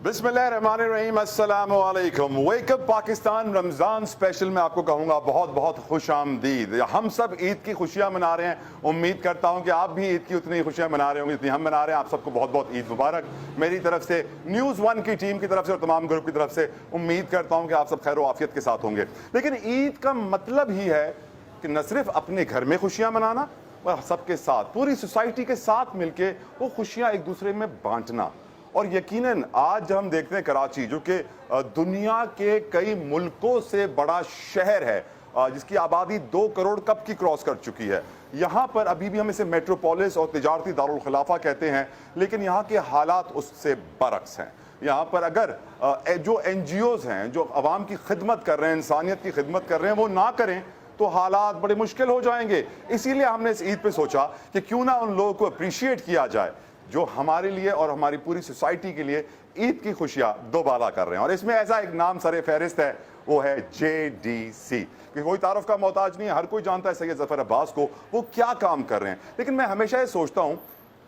बिस्मिल्लाहिर्रहमानिर्रहीम, अस्सलामु अलैकुम। वेकअप पाकिस्तान रमज़ान स्पेशल में आपको कहूँगा बहुत बहुत खुश आमदीद। हम सब ईद की खुशियाँ मना रहे हैं। उम्मीद करता हूँ कि आप भी ईद की उतनी खुशियाँ मना रहे होंगे जितनी हम मना रहे हैं। आप सबको बहुत बहुत ईद मुबारक मेरी तरफ से, न्यूज़ वन की टीम की तरफ से और तमाम ग्रुप की तरफ से। उम्मीद करता हूँ कि आप सब खैर आफियत के साथ होंगे। लेकिन ईद का मतलब ही है कि न सिर्फ अपने घर में खुशियाँ मनाना और सबके साथ, पूरी सोसाइटी के साथ मिलके वो खुशियाँ एक दूसरे में बांटना। और यकीनन आज जब हम देखते हैं कराची, जो कि दुनिया के कई मुल्कों से बड़ा शहर है, जिसकी आबादी 2 करोड़ कब की क्रॉस कर चुकी है, यहाँ पर अभी भी हम इसे मेट्रोपोलिस और तिजारती दारुल खिलाफा कहते हैं, लेकिन यहाँ के हालात उससे बरक्स हैं। यहाँ पर अगर जो NGOs हैं, जो अवाम की खिदमत कर रहे हैं, इंसानियत की खिदमत कर रहे हैं, वो ना करें तो हालात बड़े मुश्किल हो जाएंगे। इसीलिए हमने इस ईद पे सोचा कि क्यों ना उन लोगों को अप्रिशिएट किया जाए जो हमारे लिए और हमारी पूरी सोसाइटी के लिए ईद की खुशियां दोबाला कर रहे हैं। और इसमें ऐसा एक नाम सरे फहरिस्त है, वो है JDC। कि कोई तारुफ का मोहताज नहीं है, हर कोई जानता है सैयद जफर अब्बास को, वो क्या काम कर रहे हैं। लेकिन मैं हमेशा ये सोचता हूँ,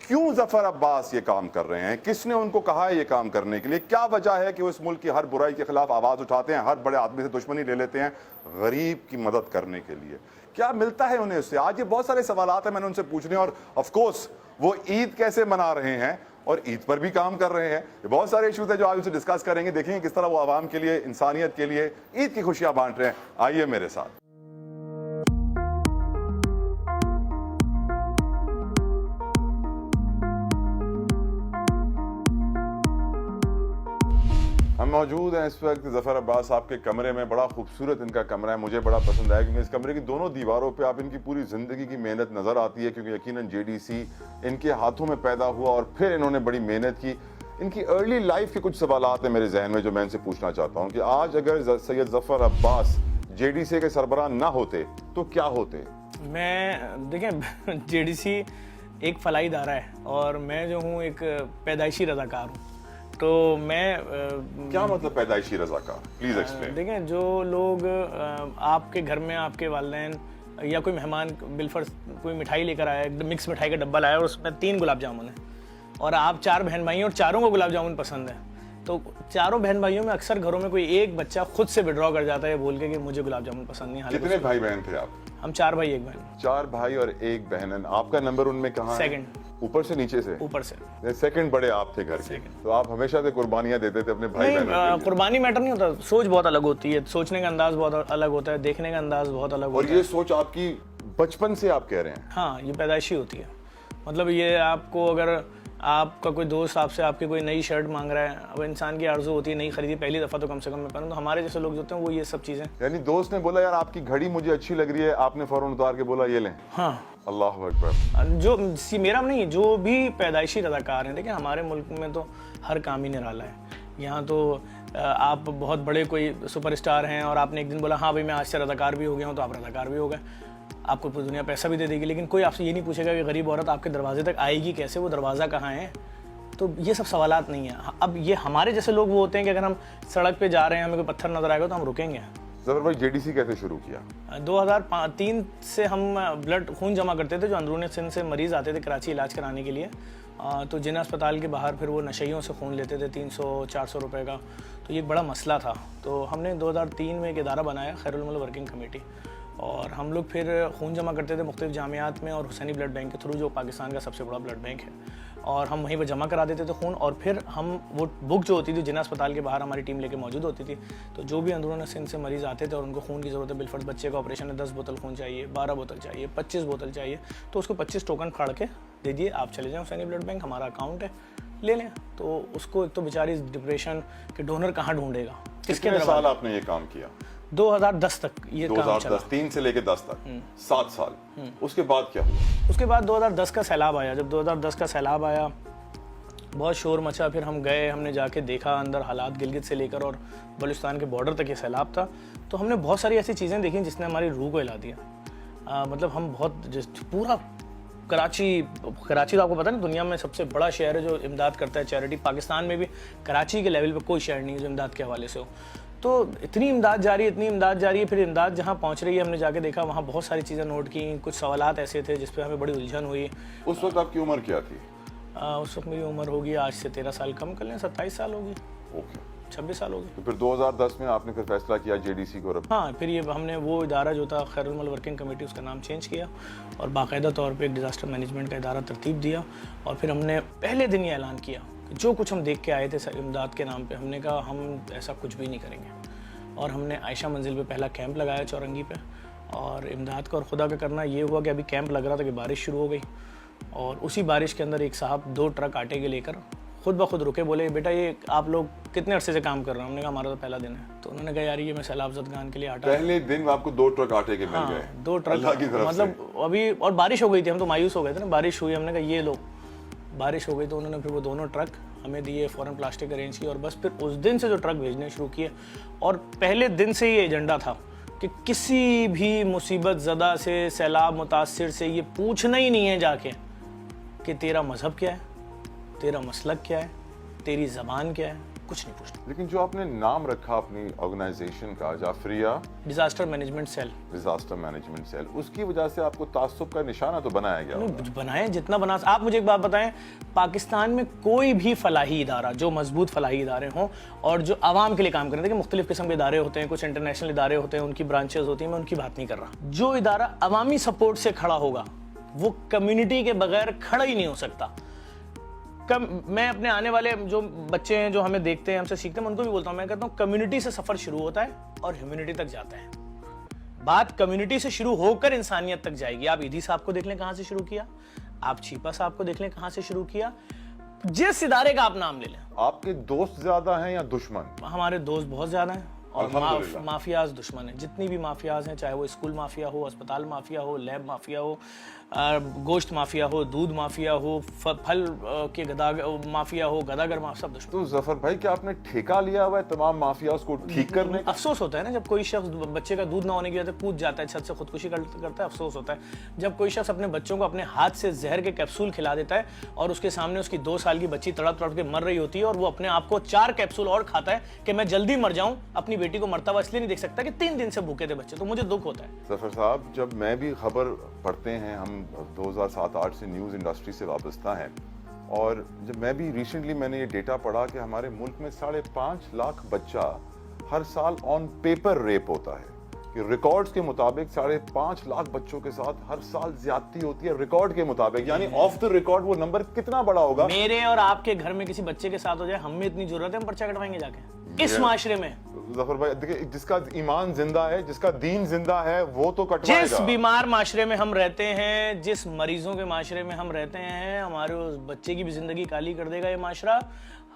क्यों जफर अब्बास ये काम कर रहे हैं, किसने उनको कहा है ये काम करने के लिए, क्या वजह है कि वो इस मुल्क की हर बुराई के खिलाफ आवाज़ उठाते हैं, हर बड़े आदमी से दुश्मनी ले लेते हैं गरीब की मदद करने के लिए। क्या मिलता है उन्हें उससे? आज ये बहुत सारे सवालात हैं मैंने उनसे पूछने, और ऑफ कोर्स वो ईद कैसे मना रहे हैं और ईद पर भी काम कर रहे हैं। ये बहुत सारे इश्यूज हैं जो आज उनसे डिस्कस करेंगे। देखेंगे किस तरह वो आवाम के लिए, इंसानियत के लिए ईद की खुशियां बांट रहे हैं। आइए मेरे साथ। हम मौजूद हैं इस वक्त जफर अब्बास साहब के कमरे में। बड़ा खूबसूरत इनका कमरा है, मुझे बड़ा पसंद आया क्योंकि इस कमरे की दोनों दीवारों पे आप इनकी पूरी ज़िंदगी की मेहनत नज़र आती है। क्योंकि यकीनन JDC इनके हाथों में पैदा हुआ और फिर इन्होंने बड़ी मेहनत की। इनकी अर्ली लाइफ के कुछ सवालात हैं मेरे जहन में जो मैं इनसे पूछना चाहता हूँ कि आज अगर सैयद जफर अब्बास JDC के सरबराह ना होते तो क्या होते? मैं देखें JDC एक फलाई इदारा है और मैं जो हूँ एक पैदाइशी रज़ाकार हूँ। तो मैं क्या मतलब पैदाइशी रज़ाकार? Please explain. देखें, जो लोग आपके घर में आपके वालिदैन या कोई मेहमान बिलफर्ज कोई मिठाई लेकर आया, मिक्स मिठाई का डब्बा लाया और उसमें 3 गुलाब जामुन है और आप 4 बहन भाई और चारों को गुलाब जामुन पसंद है, तो चारों बहन भाइयों में अक्सर घरों में कोई एक बच्चा खुद से विड्रॉ कर जाता है बोल के कि मुझे गुलाब जामुन पसंद नहीं। कितने भाई बहन थे आप? हम 4 भाई 1 बहन। 4 भाई और 1 बहन। आपका नंबर उनमें कहाँ है? सेकंड। ऊपर से नीचे से? ऊपर से। सेकंड बड़े आप थे घर के, तो आप हमेशा से कुर्बानियां देते थे अपने भाई बहनों के लिए। कुर्बानी मैटर नहीं होता, सोच बहुत अलग होती है, सोचने का अंदाज बहुत अलग होता है, देखने का अंदाज बहुत अलग होता है। और ये सोच आपकी बचपन से आप कह रहे हैं? हाँ, ये पैदाइशी होती है। मतलब ये आपको, अगर आपका कोई दोस्त आपसे आपकी कोई नई शर्ट मांग रहा है, अब इंसान की आर्जू होती है नई खरीदी पहली दफ़ा तो कम से कम मैं पहनूं, तो हमारे जैसे लोग जो होते हैं वो ये सब चीज़ें। यानी दोस्त ने बोला यार आपकी घड़ी मुझे अच्छी लग रही है, आपने फौरन उतार के बोला ये लें? हाँ। अल्लाह अकबर। जो मेरा नहीं, जो भी पैदाइशी रज़ाकार हैं, देखिए हमारे मुल्क में तो हर काम ही निराला है। यहाँ तो आप बहुत बड़े कोई सुपरस्टार हैं और आपने एक दिन बोला हाँ भाई मैं आज से रज़ाकार भी हो गया हूँ, तो आप रज़ाकार भी हो गए, आपको पूरी दुनिया पैसा भी दे देगी, लेकिन कोई आपसे ये नहीं पूछेगा कि गरीब औरत आपके दरवाजे तक आएगी कैसे, वो दरवाज़ा कहाँ है। तो ये सब सवालात नहीं है। अब ये हमारे जैसे लोग वो होते हैं कि अगर हम सड़क पे जा रहे हैं, हमें कोई पत्थर नजर आएगा तो हम रुकेंगे। जफर भाई JDC कैसे शुरू किया? 2003 से हम ब्लड खून जमा करते थे, जो अंदरूनी सिंध से मरीज़ आते थे कराची इलाज कराने के लिए, तो जिना अस्पताल के बाहर फिर वो नशइयों से खून लेते थे 300-400 रुपए का। तो ये एक बड़ा मसला था। तो हमने 2003 में एक इदारा बनाया, खैरुल अमल वर्किंग कमेटी, और हम लोग फिर खून जमा करते थे मुख्तलिफ जामियात में और हुसैनी ब्लड बैंक के थ्रू, जो पाकिस्तान का सबसे बड़ा ब्लड बैंक है, और हम वहीं पर जमा करा देते थे खून। और फिर हम वो बुक जो होती थी जिना अस्पताल के बाहर हमारी टीम लेके मौजूद होती थी, तो जो भी अंदरूनी सिंध से मरीज़ आते थे और उनको खून की ज़रूरत है, बिलफर्ज बच्चे का ऑपरेशन है, 10 बोतल खून चाहिए, 12 बोतल चाहिए, 25 बोतल चाहिए, तो उसको 25 टोकन फाड़ के दे दिए, आप चले जाएँ हुसैनी ब्लड बैंक, हमारा अकाउंट है, ले लें। तो उसको एक तो बेचारी डिप्रेशन के डोनर कहाँ ढूंढेगा। कितने साल आपने ये काम किया? 2010 तक ये काम चला। 3 से लेके 10 तक 7 साल। उसके बाद क्या हुआ? उसके बाद 2010 का सैलाब आया। जब 2010 का सैलाब आया, बहुत शोर मचा, फिर हम गए, हमने जाके देखा अंदर हालात, गिलगित से लेकर और बलूचिस्तान के बॉर्डर तक ये सैलाब था। तो हमने बहुत सारी ऐसी चीज़ें देखी जिसने हमारी रूह को हिला दिया। मतलब हम बहुत पूरा कराची तो आपको पता नहीं दुनिया में सबसे बड़ा शहर है जो इमदाद करता है चैरिटी। पाकिस्तान में भी कराची के लेवल पे कोई शहर नहीं है जो इमदाद के हवाले से हो। तो इतनी इमदाद जारी है, फिर इमदाद जहाँ पहुँच रही है हमने जाके देखा, वहाँ बहुत सारी चीज़ें नोट की, कुछ सवालात ऐसे थे जिस पर हमें बड़ी उलझन हुई। उस वक्त आपकी उम्र क्या थी? उस वक्त मेरी उम्र होगी आज से 13 साल कम कर लें, 27 साल होगी, ओके। 26 साल होगी। तो फिर 2010 में आपने फिर फैसला किया जेडीसी को हाँ, फिर ये हमने वो इदारा जो था खैरुल वर्किंग कमेटी, उसका नाम चेंज किया और बाकायदा तौर पे एक डिज़ास्टर मैनेजमेंट का इदारा तरतीब दिया। और फिर हमने पहले दिन ये ऐलान किया कि जो कुछ हम देख के आए थे इमदाद के नाम पे, हमने कहा हम ऐसा कुछ भी नहीं करेंगे। और हमने आयशा मंजिल पे पहला कैंप लगाया चौरंगी पे, और इमदाद का और खुदा का करना ये हुआ कि अभी कैंप लग रहा था कि बारिश शुरू हो गई, और उसी बारिश के अंदर एक साहब 2 ट्रक आटे के लेकर खुद ब खुद रुके, बोले बेटा ये आप लोग कितने अरसे से काम कर रहे हैं? हमने कहा हमारा तो पहला दिन है। तो उन्होंने कहा यार ये मैं सैलाब ज़दगान के लिए आटा, पहले दिन आपको 2 ट्रक आटे के मिल गए? 2 ट्रक, मतलब अभी, और बारिश हो गई थी, हम तो मायूस हो गए थे ना, बारिश हुई, हमने कहा ये लो, बारिश हो गई। तो उन्होंने फिर वो दोनों ट्रक हमें दिए, फ़ौरन प्लास्टिक अरेंज की, और बस फिर उस दिन से जो ट्रक भेजने शुरू किए। और पहले दिन से ये एजेंडा था कि किसी भी मुसीबत ज़दा से, सैलाब मुतासिर से ये पूछना ही नहीं है जाके कि तेरा मज़हब क्या है, तेरा मसलक क्या है, तेरी ज़बान क्या है, कुछ नहीं पूछना। लेकिन जो आपने नाम रखा अपनी ऑर्गेनाइजेशन का, Jafaria disaster management cell, disaster management cell, उसकी वजह से आपको तासुब का निशाना तो बनाया गया होगा। बनाए जितना बना। आप मुझे एक बात बताएं, पाकिस्तान में कोई भी फलाही इदारा जो मजबूत फलाही इदारे हों और जो आवाम के लिए काम करें, देखिए मुख्तलिफ किस्म के इदारे होते हैं, कुछ इंटरनेशनल इदारे होते हैं, उनकी ब्रांचेज होती हैं, मैं उनकी बात नहीं कर रहा। जो इदारा अवामी सपोर्ट से खड़ा होगा वो कम्युनिटी के बगैर खड़ा ही नहीं हो सकता। मैं अपने आने वाले जो बच्चे हैं जो हमें देखते हैं, हमसे सीखते हैं, मैं उनको भी बोलता हूँ, मैं कहता हूँ कम्युनिटी से सफर शुरू होता है और ह्यूमैनिटी तक जाता है। बात कम्युनिटी से शुरू होकर इंसानियत तक जाएगी। आप ईदी साहब को देख लें कहां से शुरू किया, आप छीपा साहब को देख लें कहां से शुरू किया, जिस इदारे का आप नाम ले लें। आपके दोस्त ज्यादा हैं या दुश्मन? हमारे दोस्त बहुत ज्यादा हैं और अल्हम्दुलिल्लाह। माफियाज दुश्मन हैं। जितनी भी माफियाज हैं, चाहे वो स्कूल माफिया हो, अस्पताल माफिया हो, लैब माफिया हो, गोश्त माफिया हो, दूध माफिया हो, फल के माफिया हो, गदागर माफिया, सब दुश्मन। तो जफर भाई क्या आपने ठेका लिया हुआ है तमाम माफियाज को ठीक करने का? अफसोस होता है ना जब कोई शख्स बच्चे का दूध ना होने की वजह से कूद जाता है छत से, खुदकुशी करता है, अफसोस होता है। जब कोई शख्स अपने बच्चों को अपने हाथ से जहर के कैप्सूल खिला देता है और उसके सामने उसकी 2 साल की बच्ची तड़प तड़प के मर रही होती है और वो अपने आप को 4 कैप्सूल और खाता है कि मैं जल्दी मर जाऊं, अपनी बेटी को मरता हुआ इसलिए नहीं देख सकता कि 3 दिन से भूखे थे बच्चे, तो मुझे दुख होता है। जफर साहब, जब मैं भी खबर पढ़ते हैं, हम 2007-8 से न्यूज़ इंडस्ट्री से वाबस्ता हैं, और जब मैं भी रिसेंटली मैंने ये डेटा पढ़ा कि हमारे मुल्क में 5.5 लाख बच्चा हर साल ऑन पेपर रेप होता है, कि रिकॉर्ड्स के मुताबिक 5.5 लाख बच्चों के साथ हर साल ज्यादती होती है रिकॉर्ड के मुताबिक, यानी ऑफ द रिकॉर्ड वो नंबर कितना बड़ा होगा? मेरे और आपके घर में किसी बच्चे के साथ हो जाए, हमें इतनी जरूरत है हम पर्चा कटवाएंगे जाके इस माशरे में। जफर भाई देखिए, जिसका ईमान जिंदा है, जिसका दीन जिंदा है, वो तो कटवाएगा। जिस बीमार माशरे में हम रहते हैं, जिस मरीजों के माशरे में हम रहते हैं, हमारे उस बच्चे की भी जिंदगी काली कर देगा ये माशरा,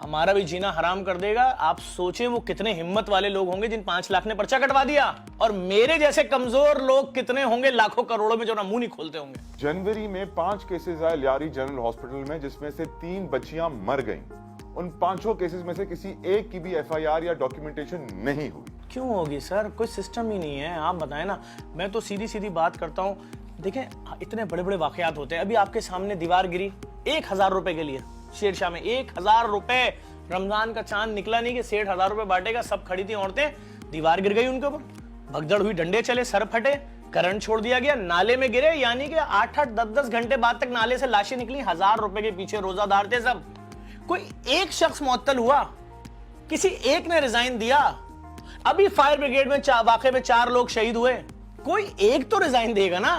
हमारा भी जीना हराम कर देगा। आप सोचें वो कितने हिम्मत वाले लोग होंगे जिन 5 लाख ने पर्चा कटवा दिया, और मेरे जैसे कमजोर लोग कितने होंगे लाखों करोड़ों में जो ना मुंह नहीं खोलते होंगे। जनवरी में 5 केसेस आए लियारी जनरल हॉस्पिटल में, जिसमें से 3 बच्चियां मर गईं। उन 5 केसेस में से किसी एक की भी FIR या डॉक्यूमेंटेशन नहीं हुई। क्यों होगी सर? कोई सिस्टम ही नहीं है। आप बताएं ना। मैं तो सीधी सीधी बात करता हूं, देखें इतने बड़े बड़े वाकयात होते हैं। अभी आपके सामने दीवार गिरी 1000 रुपए के लिए शेरशाह में, 1000 रुपए। रमजान का चांद निकला नहीं कि सेठ 1000 रुपए बांटेगा, सब खड़ी थी औरतें, दीवार गिर गई उनके ऊपर, भगदड़ हुई, डंडे चले, सर फटे, करंट छोड़ दिया गया, नाले में गिरे, यानी कि 8-8, 10-10 घंटे बाद तक नाले से लाशें निकली। 1000 रुपए के पीछे रोजादार थे सब। कोई एक शख्स मुअत्तल हुआ? किसी एक ने रिजाइन दिया? अभी फायर ब्रिगेड में वाकये में 4 लोग शहीद हुए, कोई एक तो रिजाइन देगा ना।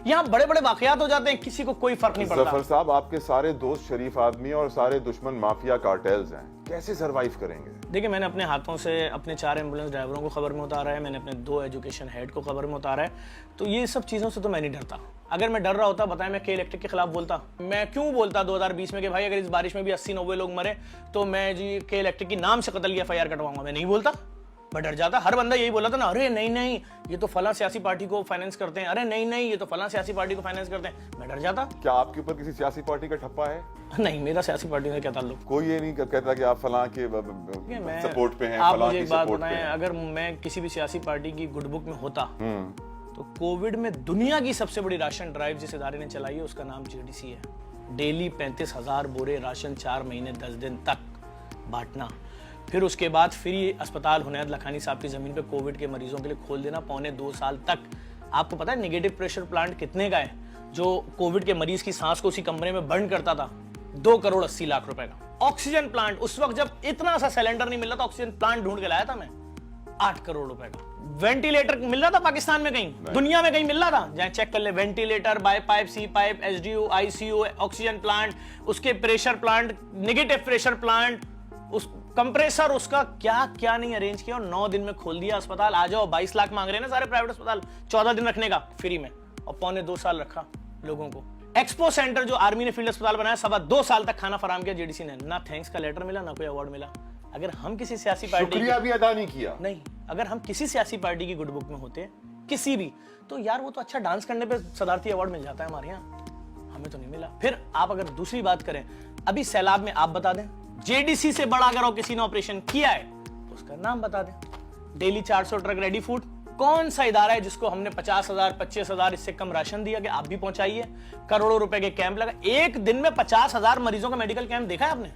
यहां बड़े बड़े वाकयात हो जाते हैं, किसी को कोई फर्क नहीं पड़ता। जफर साहब, आपके सारे दोस्त शरीफ आदमी और सारे दुश्मन माफिया कार्टेल्स हैं, कैसे सरवाइव करेंगे? देखिए, मैंने अपने हाथों से अपने 4 एम्बुलेंस ड्राइवरों को खबर में उतारा है, मैंने अपने 2 एजुकेशन हेड को खबर में उतारा है। तो ये सब चीज़ों से तो मैं नहीं डरता। अगर मैं डर रहा होता, बताएं, मैं के इलेक्ट्रिक के खिलाफ बोलता? मैं क्यों बोलता 2020 में कि भाई अगर इस बारिश में भी 80-90 लोग मरे तो मैं जी के इलेक्ट्रिक की नाम से कत्ल की FIR कटवाऊंगा? मैं नहीं बोलता, मैं डर जाता। हर बंदा यही बोला था ना, अरे नहीं नहीं ये तो फला सियासी पार्टी को फाइनेंस करते हैं, अरे नहीं नहीं ये तो फला सियासी पार्टी को फाइनेंस करते हैं, मैं डर जाता। क्या आपके ऊपर किसी सियासी पार्टी का ठप्पा है? नहीं, मेरा सियासी पार्टी से क्या ताल्लुक। कोई ये नहीं कहता कि आप फलां के सपोर्ट पे हैं, आप मुझे एक बात बताएं, अगर मैं किसी भी सियासी पार्टी की गुड बुक में होता तो कोविड में दुनिया की सबसे बड़ी राशन ड्राइव जिस इदारे ने चलाई है उसका नाम JDC है। डेली 35,000 बोरे राशन 4 महीने 10 दिन तक बांटना, फिर उसके बाद फ्री अस्पताल हुनैद लखानी साहब की ज़मीन पे कोविड के मरीजों के लिए खोल देना 2.25 साल तक। आपको पता है नेगेटिव प्रेशर प्लांट कितने का है जो कोविड के मरीज की सांस को उसी कमरे में बर्न करता था? 2 करोड़ 80 लाख रुपए का। ऑक्सीजन प्लांट, उस वक्त जब इतना सा सिलेंडर नहीं मिल रहा था, ऑक्सीजन प्लांट ढूंढ के लाया था मैं, 8 करोड़ रुपए का। वेंटिलेटर मिल रहा था पाकिस्तान में कहीं, दुनिया में कहीं मिल रहा था? जहां चेक कर ले, ventilator, BiPAP, CPAP, SDU, ICU, oxygen plant, उसके pressure plant, negative pressure plant, उस कंप्रेसर, उसका क्या क्या नहीं अरेंज किया, और 9 दिन में खोल दिया अस्पताल। आ जाओ, 22 लाख मांग रहे हैं ना सारे प्राइवेट अस्पताल 14 दिन रखने का फ्री में, और 1.25 साल रखा लोगों को। एक्सपो सेंटर जो आर्मी ने फील्ड अस्पताल बनाया, 2.25 साल तक खाना फराम किया जेडीसी ने, ना थैंक्स का लेटर मिला, ना कोई अवार्ड मिला। अगर हम किसी सियासी पार्टी, शुक्रिया भी अदा नहीं किया, नहीं, अगर हम किसी सियासी पार्टी की गुड बुक में होते, किसी भी, तो यार वो तो अच्छा डांस करने पे सदारती अवार्ड मिल जाता है हमारे यहाँ, हमें तो नहीं मिला। फिर आप अगर दूसरी बात करें, अभी सैलाब में आप बता दें, जेडीसी से बड़ा अगर किसी ने ऑपरेशन किया है तो उसका नाम बता दें। डेली 400 ट्रक रेडी फूड, कौन सा इदारा है जिसको हमने 50,000 25,000 इससे कम राशन दिया कि आप भी पहुंचाइए? करोड़ों रुपए के कैंप लगा, एक दिन में 50,000 मरीजों का मेडिकल कैंप देखा है आपने?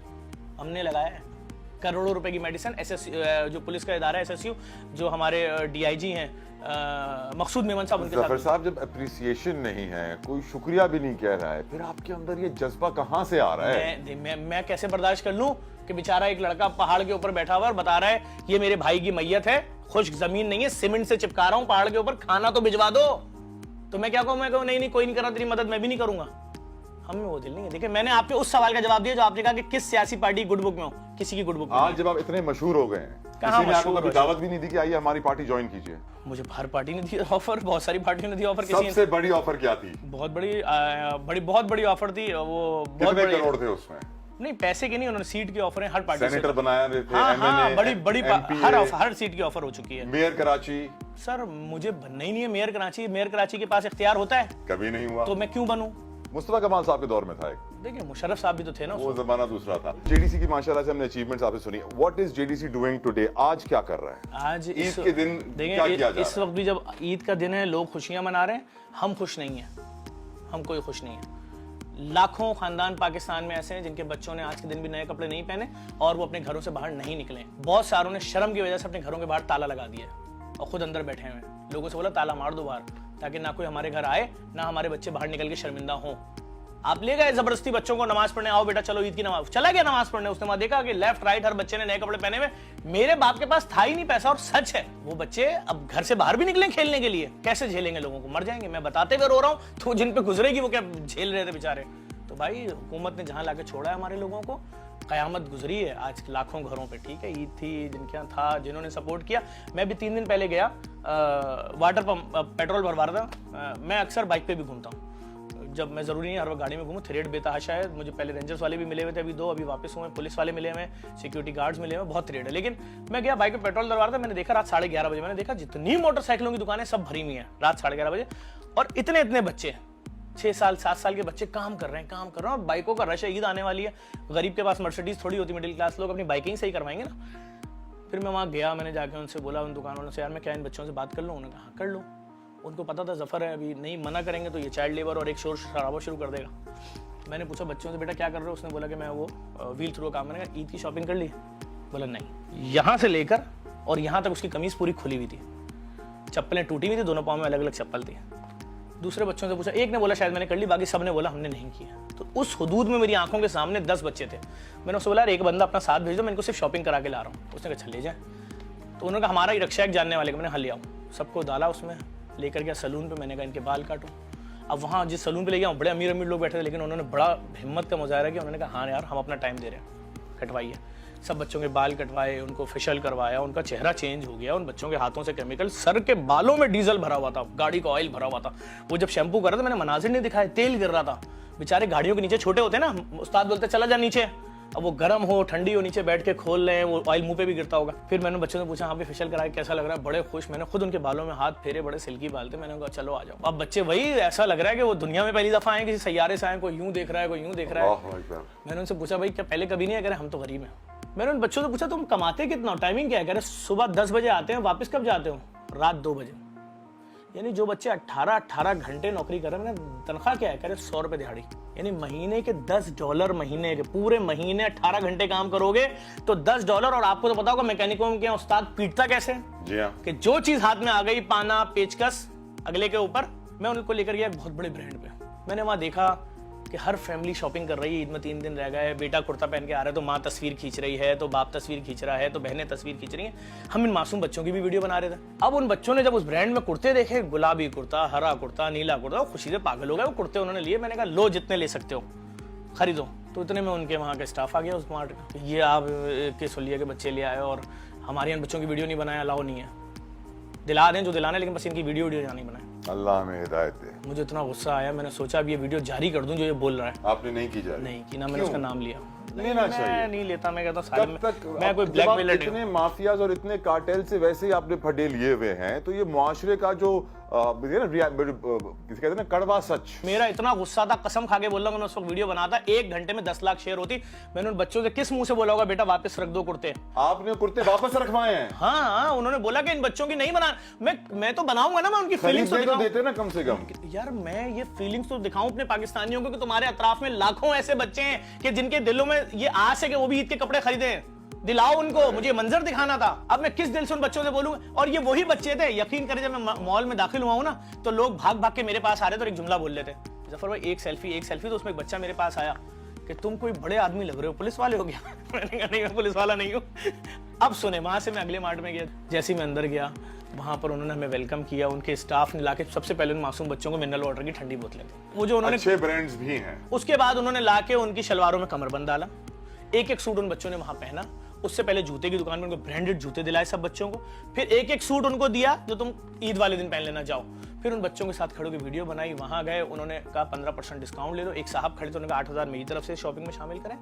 हमने लगाया है। करोड़ों रुपए की मेडिसिन, जो पुलिस का इदारा है एसएसयू, जो हमारे डीआईजी हैं मकसूद मेमन साहब, उनके जफर साथ। साहब, जब अप्रिसिएशन नहीं है, कोई शुक्रिया भी नहीं कह रहा है, फिर आपके अंदर ये जज्बा कहां से आ रहा है? मैं कैसे बर्दाश्त कर लूं कि बेचारा एक लड़का पहाड़ के ऊपर बैठा हुआ है, बता रहा है ये मेरे भाई की मैयत है, खुश्क जमीन नहीं है, सीमेंट से चिपका रहा हूं पहाड़ के ऊपर, खाना तो भिजवा दो। तो मैं क्या कहूं? मैं कहूं नहीं कोई नहीं कर रहा तेरी मदद, मैं भी नहीं करूंगा। हमें वो दिल नहीं है। देखिए, मैंने आपके उस सवाल का जवाब दिया जो आपने कहा कि किस सियासी पार्टी गुड बुक में हो, किसी की गुड बुक में आज जब आप इतने मशहूर हो गए हैं, किसी ने आपको कभी दावत भी नहीं दी कि आइए हमारी पार्टी ज्वाइन कीजिए? मुझे हर पार्टी ने दी ऑफर, बहुत सारी पार्टियों ने दी ऑफर। किसी सबसे बड़ी ऑफर क्या थी? बहुत बड़ी ऑफर थी वो। कितने करोड़ थे उसमें? नहीं, पैसे की नहीं, उन्होंने सीट की ऑफर है हर पार्टी से। सेनेटर बनाया थे, हाँ, एमएनए, बड़ी एमपीए, हर सीट की ऑफर हो चुकी है। मेयर कराची? सर मुझे बनना ही नहीं है मेयर कराची। मेयर कराची के पास इख्तियार होता है, कभी नहीं हुआ। तो मैं क्यों बनूं? मुस्तफा कमाल साहब के दौर में था एक, देखिए मुशर्रफ साहब भी तो थे ना, वो जमाना दूसरा था। जेडीसी की माशाल्लाह से हमने अचीवमेंट्स आपसे सुनी। What is JDC doing today? आज क्या कर रहा है? आज ईद के दिन क्या किया जा रहा है? इस वक्त भी जब ईद का दिन है, लोग खुशियां मना रहे हैं, हम खुश नहीं हैं, हम कोई खुश नहीं है। लाखों खानदान पाकिस्तान में ऐसे हैं जिनके बच्चों ने आज के दिन भी नए कपड़े नहीं पहने और वो अपने घरों से बाहर नहीं निकले। बहुत सारों ने शर्म की वजह से अपने घरों के बाहर ताला लगा दिया और खुद अंदर बैठे हुए हैं। लोगों से बोला ताला मार दो बाहर, ताकि ना कोई हमारे घर आए, ना हमारे बच्चे बाहर निकल के शर्मिंदा हों। आप ले गए जबरदस्ती बच्चों को नमाज पढ़ने, आओ बेटा चलो ईद की नमाज, चला गया नमाज पढ़ने। उसने वहां देखा कि लेफ्ट राइट हर बच्चे ने नए कपड़े पहने हुए। मेरे बाप के पास था ही नहीं पैसा, और सच है वो बच्चे अब घर से बाहर भी निकले खेलने के लिए, कैसे झेलेंगे? लोगों को मर जाएंगे। मैं बताते हुए रो रहा हूं, तो जिन पे गुजरेगी वो क्या झेल रहे थे बेचारे। तो भाई हुकूमत ने जहां लाके छोड़ा है हमारे लोगों को, कयामत गुजरी है आज लाखों घरों पे। ठीक है, ईद थी, जिनके यहाँ था, जिन्होंने सपोर्ट किया। मैं भी 3 दिन पहले गया, वाटर पंप पेट्रोल भरवा रहा था। मैं अक्सर बाइक पे भी घूमता हूँ, जब मैं जरूरी नहीं हर वक्त गाड़ी में घूमूं। थ्रेड बेतहाशा है मुझे। पहले रेंजर्स वाले भी मिले हुए थे, अभी 2 अभी वापस हुए, पुलिस वाले मिले हुए, सिक्योरिटी गार्ड्स मिले हुए, बहुत थ्रेड है। लेकिन मैं गया बाइक पे पेट्रोल डलवा रहा था, मैंने देखा रात 11:30 बजे, मैंने देखा जितनी मोटरसाइकिलों की दुकानें सब भरी हुई हैं रात 11:30 बजे, और इतने बच्चे 6 साल 7 साल के बच्चे काम कर रहे हैं, और बाइकों का रश है। ईद आने वाली है, गरीब के पास मर्सिडीज थोड़ी होती, मिडिल क्लास लोग अपनी बाइकिंग सही करवाएंगे ना। फिर मैं वहाँ गया, मैंने जाके उनसे बोला, उन दुकान वालों से, यार मैं क्या इन बच्चों से बात कर लूँ? उन्होंने कहा कर लो। उनको पता था जफर है, अभी नहीं मना करेंगे तो ये चाइल्ड लेबर और एक शोर शराबा शुरू कर देगा। मैंने पूछा बच्चों से, बेटा क्या कर रहे हो? उसने बोला कि मैं वो व्हील थ्रू काम। मैंने कहा ईद की शॉपिंग कर ली? बोला नहीं। यहाँ से लेकर और यहाँ तक उसकी कमीज पूरी खुली हुई थी, चप्पलें टूटी हुई थी, दोनों पाँव में अलग अलग चप्पल थी। दूसरे बच्चों से पूछा, एक ने बोला शायद मैंने कर ली, बाकी सब ने बोला हमने नहीं किया। तो उस हुदूद में मेरी आंखों के सामने 10 बच्चे थे। मैंने उससे बोला एक बंदा अपना साथ भेज दो, मैं इनको सिर्फ शॉपिंग करा के ला रहा हूँ। उसने कहा चले जाए। तो उन्होंने कहा हमारा ही रिक्शा एक जानने वाले का। मैंने हाँ ले आओ। सबको डाला उसमें, लेकर गया सलून पे। मैंने कहा इनके बाल काटो। अब वहाँ जिस सलून पे ले गया बड़े अमीर लोग बैठे थे, लेकिन उन्होंने बड़ा हिम्मत का मुजाहरा किया। उन्होंने कहा हाँ यार हम अपना टाइम दे रहे हैं, कटवाइए। सब बच्चों के बाल कटवाए, उनको फेशियल करवाया, उनका चेहरा चेंज हो गया। उन बच्चों के हाथों से केमिकल, सर के बालों में डीजल भरा हुआ था, गाड़ी का ऑयल भरा हुआ था। वो जब शैम्पू कर रहा था मैंने मनाजिर नहीं दिखाए, तेल गिर रहा था। बेचारे गाड़ियों के नीचे छोटे होते हैं ना, उस्ताद बोलते चला जा नीचे। अब वो गर्म हो ठंडी हो, नीचे बैठ के खोल रहे हैं, वो ऑयल मुंह पे भी गिरता होगा। फिर मैंने बच्चों से पूछा हाँ भी फेशियल कराया कैसा लग रहा है? बड़े खुश। मैंने खुद उनके बालों में हाथ फेरे, बड़े सिल्की बाल थे। मैंने कहा चलो आ जाओ। अब बच्चे वही, ऐसा लग रहा है कि वो दुनिया में पहली दफा आए, किसी सैयारे से आए, कोई यूं देख रहा है, कोई यूं देख रहा है। मैंने उनसे पूछा भाई क्या पहले कभी नहीं है? कह रहे हम तो गरीब हैं। मैंने उन बच्चों से पूछा तुम कमाते कितना, टाइमिंग क्या है? कह रहे सुबह 10 बजे आते हैं, वापस कब जाते हो? रात 2 बजे। यानी जो बच्चे 18 घंटे नौकरी कर रहे हैं, तनख्वाह क्या है? कह रहे 100 रुपए दिहाड़ी। यानी महीने के $10 महीने के, पूरे महीने 18 घंटे काम करोगे तो $10। और आपको तो पता होगा मैकेनिकों के उस्ताद पीटता कैसे? जी हाँ। कि जो चीज हाथ में आ गई, पाना पेचकस अगले के ऊपर। मैं उनको लेकर गया एक बहुत बड़े ब्रांड पे। मैंने वहां देखा कि हर फैमिली शॉपिंग कर रही है, ईद में 3 दिन रह गए, बेटा कुर्ता पहन के आ रहा है तो माँ तस्वीर खींच रही है, तो बाप तस्वीर खींच रहा है, तो बहनें तस्वीर खींच रही हैं। हम इन मासूम बच्चों की भी वीडियो बना रहे थे। अब उन बच्चों ने जब उस ब्रांड में कुर्ते देखे, गुलाबी कुर्ता, हरा कुर्ता, नीला कुर्ता, वो खुशी से पागल हो गए। वो कुर्ते उन्होंने लिए, मैंने कहा लो जितने ले सकते हो खरीदो। तो इतने में उनके वहाँ का स्टाफ आ गया उस मार्ट का, ये आप के सोलिया के बच्चे ले आए और हमारे यहाँ बच्चों की वीडियो नहीं बनाया, अलाउ नहीं है। दिला दें जो दिलाना है, लेकिन बस इनकी वीडियो नहीं बनाए। अल्लाह हमें हिदायत दे। मुझे इतना गुस्सा आया, मैंने सोचा अब ये वीडियो जारी कर दूं जो ये बोल रहा है। आपने नहीं की जारी? नहीं की ना, मैंने उसका नाम लिया। लेना चाहिए। मैं नहीं लेता, मैं कहता कब तक मैं कोई ब्लैकमेलर नहीं हूं। इतने माफियाज और इतने कार्टेल से वैसे ही आपने फटे लिए हुए हैं, तो ये मुआशरे का जो कहते हैं ना कड़वा सच। मेरा इतना गुस्सा था, कसम खा के बोल रहा हूं, मैं उस वक्त वीडियो बनाता 1 घंटे में 10 लाख शेयर होती। मैंने उन बच्चों से किस मुंह से बोला होगा बेटा वापस रख दो कुर्ते? आपने कुर्ते वापस रखवाए हैं? हाँ, उन्होंने बोला कि इन बच्चों की नहीं बना। मैं तो बनाऊंगा ना, मैं उनकी फीलिंग्स तो देते ना कम से कम। यार मैं ये फीलिंग्स तो दिखाऊं अपने पाकिस्तानियों को कि तुम्हारे अतराफ में लाखों ऐसे बच्चे हैं कि जिनके दिलों में ये आस है कि वो भी ईद के कपड़े खरीदे। दिलाओ उनको, मुझे मंजर दिखाना था। अब मैं किस दिल से उन बच्चों से बोलूंगा? और ये वही बच्चे थे, यकीन करें, जब मैं मॉल में दाखिल हुआ हूं ना, तो लोग भाग भाग के मेरे पास आ रहे थे और एक जुमला बोल लेते, जफर भाई एक सेल्फी। तो उसमें एक बच्चा मेरे पास आया कि तुम कोई बड़े आदमी लग रहे हो, पुलिस वाले हो गया? मैंने कहा नहीं, मैं पुलिस वाला नहीं हूँ। अब सुने, वहां से मैं अगले मार्ट में गया। जैसे ही मैं अंदर गया, वहां पर उन्होंने हमें वेलकम किया। उनके स्टाफ ने लाके सबसे पहले उन मासूम बच्चों को मिनरल वाटर की ठंडी बोतलें दी, वो जो उन्होंने अच्छे ब्रांड्स भी हैं। उसके बाद उन्होंने लाके उनकी शलवारों में कमरबंद डाला। एक सूट उन बच्चों ने वहां पहना। उससे पहले जूते की दुकान में उनको ब्रांडेड जूते दिलाए सब बच्चों को। फिर एक सूट उनको दिया जो तुम ईद वाले दिन पहन लेना जाओ। फिर उन बच्चों के साथ खड़े होकर वीडियो बनाई। वहां गए, उन्होंने कहा 15% डिस्काउंट ले लो। एक साहब खड़े थे, उन्होंने कहा 8000 मेरी तरफ से शॉपिंग में शामिल करें।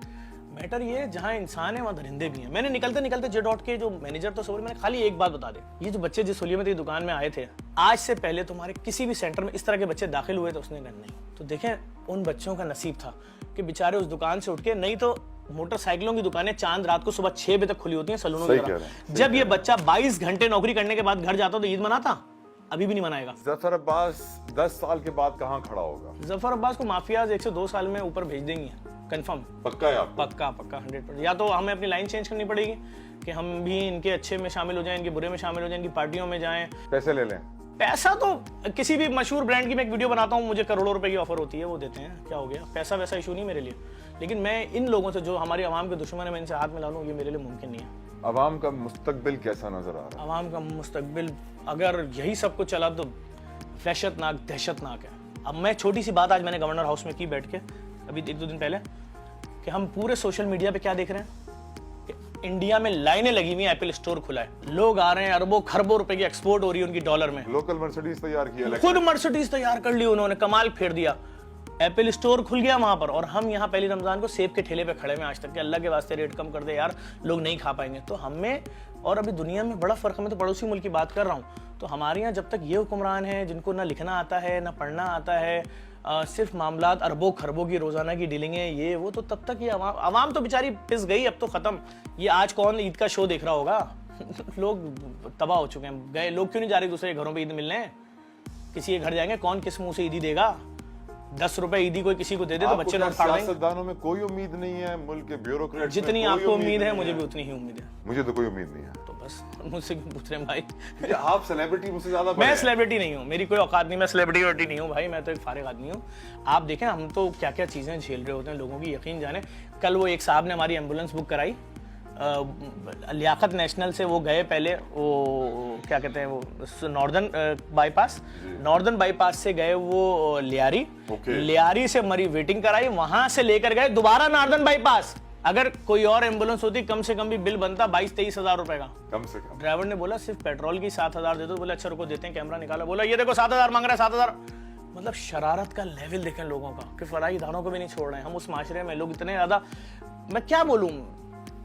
मैटर ये है, जहां इंसान है वहां दरिंदे भी हैं। मैंने निकलते जे.डॉट के जो मैनेजर तो सोच, मैंने खाली एक बात बता दे, ये जो बच्चे जिस सोलिया में दुकान में आए थे, आज से पहले तुम्हारे किसी भी सेंटर में इस तरह के बच्चे दाखिल हुए तो उसने कहा नहीं। तो देखें, उन बच्चों का नसीब था कि बेचारे उस दुकान से उठ के, नहीं तो मोटरसाइकिलों की दुकानें चांद रात को सुबह 6 बजे तक खुली होती हैं सलूनों की तरह। जब ये बच्चा 22 घंटे नौकरी करने के बाद घर जाता तो ईद मनाता? अभी भी नहीं मनाएगा। जफर अब्बास 10 साल के बाद कहां खड़ा होगा? जफर अब्बास को माफियाज 1 से 2 साल में ऊपर भेज देंगे, कंफर्म। पक्का है आपको? पक्का 100%। या तो हमें अपनी लाइन चेंज करनी पड़ेगी कि हम भी इनके अच्छे में शामिल हो जाएं, इनके बुरे में शामिल हो जाएं, इनकी पार्टियों में जाएं। पैसे ले लें? पैसा तो किसी भी मशहूर ब्रांड की मैं एक वीडियो बनाता हूँ, मुझे करोड़ों रुपए की ऑफर होती है, वो देते हैं, क्या हो गया? पैसा वैसा इशू नहीं मेरे लिए। लेकिन मैं इन लोगों से जो हमारी आवाम के दुश्मन है, मैं इनसे हाथ मिला लूँ, ये मेरे लिए मुमकिन नहीं है। आवाम का मुस्तकबिल कैसा नजर आ रहा है? आवाम का मुस्तकबिल अगर यही सब कुछ चला तो वहशतनाक, दहशतनाक है। अब मैं छोटी सी बात आज मैंने गवर्नर हाउस में की बैठ के, अभी 1-2 दिन पहले, कि हम पूरे सोशल मीडिया पे क्या देख रहे हैं कि इंडिया में लाइनें लगी हुई हैं, एप्पल स्टोर खुला है, लोग आ रहे हैं, अरबों खरबों रुपए की एक्सपोर्ट हो रही है उनकी डॉलर में। लोकल मर्सिडीज तैयार किया, खुद मर्सिडीज तैयार कर ली उन्होंने, कमाल फेर दिया। एप्पल स्टोर खुल गया वहां पर, और हम यहाँ पहली रमजान को सेब के ठेले पे खड़े हैं आज तक कि अल्लाह के वास्ते रेट कम कर दे यार, लोग नहीं खा पाएंगे। तो हमें और अभी दुनिया में बड़ा फर्क है। मैं तो पड़ोसी मुल्क की बात कर रहा हूँ, तो हमारे यहाँ जब तक ये हुक्मरान है जिनको ना लिखना आता है ना पढ़ना आता है, सिर्फ मामलात अरबों खरबों की रोजाना की डीलिंग है, ये वो, तो तब तक ये आवाम तो बेचारी पिस गई, अब तो खत्म। ये आज कौन ईद का शो देख रहा होगा? लोग तबाह हो चुके हैं। गए लोग क्यों नहीं जा रहे दूसरे घरों पे ईद मिलने? किसी के घर जाएंगे, कौन किस मुंह से ईदी देगा? 10 रुपए ईदी कोई किसी को दे दे तो बच्चे लोग फाड़ देंगे। सियासतदानों में कोई उम्मीद नहीं है, मुल्क के ब्यूरोक्रेट्स में जितनी आपको उम्मीद है मुझे भी उतनी ही उम्मीद है। मुझे तो कोई उम्मीद नहीं है। तो बस मुझसे क्यों पूछ रहे हैं भाई? आप सेलिब्रिटी मुझसे ज्यादा मैं सेलिब्रिटी नहीं हूँ, मेरी कोई औकात नहीं, मैं सेलिब्रिटी नहीं हूँ भाई, मैं तो एक फारिग आदमी हूँ। आप देखें हम तो क्या क्या चीजें झेल रहे होते हैं लोगों की, यकीन जाने। कल वो एक साहब ने हमारी एम्बुलेंस बुक कराई, लियाकत नेशनल से वो गए पहले, वो क्या कहते हैं वो नॉर्दर्न बाईपास से गए वो लियारी, लियारी से मरी वेटिंग कराई, वहां से लेकर गए दोबारा नॉर्दर्न बाईपास। अगर कोई और एम्बुलेंस होती कम से कम भी बिल बनता 22-23 हजार रुपए का कम से कम। ड्राइवर ने बोला सिर्फ पेट्रोल की 7,000 दे दो। बोला अच्छा रुको देते हैं, कैमरा निकाला, बोला ये देखो 7,000 मांग रहा है, 7,000। मतलब शरारत का लेवल देखें लोगों का कि फराई इदारों को भी नहीं छोड़ रहे हैं। हम उस माशरे में लोग इतने ज्यादा, मैं क्या बोलूं